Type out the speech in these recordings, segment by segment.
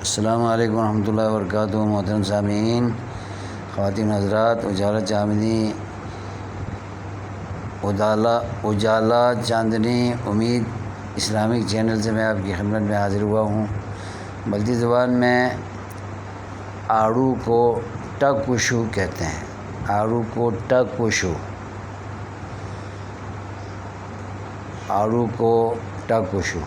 السلام علیکم ورحمۃ اللہ وبرکاتہ۔ محترم سامعین، خواتین حضرات، اجالا چاندنی امید اسلامک چینل سے میں آپ کی خدمت میں حاضر ہوا ہوں۔ بلدی زبان میں آڑو کو ٹکوشو کہتے ہیں۔ آڑو کو ٹکوشو، آڑو کو ٹکوشو۔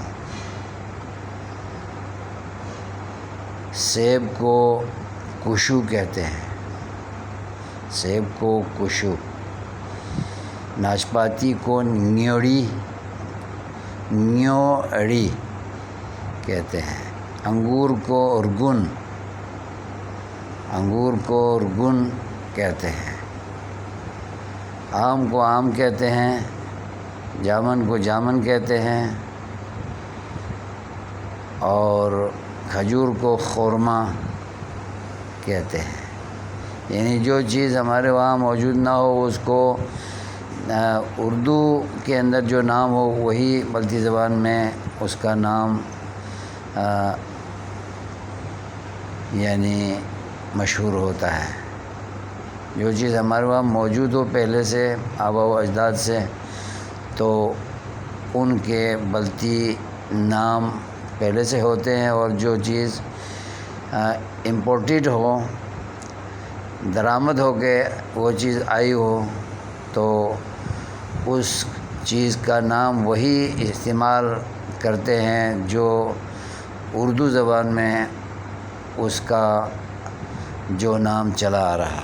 سیب کو کشو کہتے ہیں، سیب کو کشو۔ ناشپاتی کو نیوڑی کہتے ہیں۔ انگور کو ارگن، انگور کو ارگن کہتے ہیں۔ آم کو آم کہتے ہیں، جامن کو جامن کہتے ہیں، اور کھجور کو خورما کہتے ہیں۔ یعنی جو چیز ہمارے وہاں موجود نہ ہو، اس کو اردو کے اندر جو نام ہو وہی بلدی زبان میں اس کا نام یعنی مشہور ہوتا ہے۔ جو چیز ہمارے وہاں موجود ہو پہلے سے آباء و اجداد سے، تو ان کے بلدی نام پہلے سے ہوتے ہیں، اور جو چیز امپورٹڈ ہو، درآمد ہو کے وہ چیز آئی ہو، تو اس چیز کا نام وہی استعمال کرتے ہیں جو اردو زبان میں اس کا جو نام چلا آ رہا۔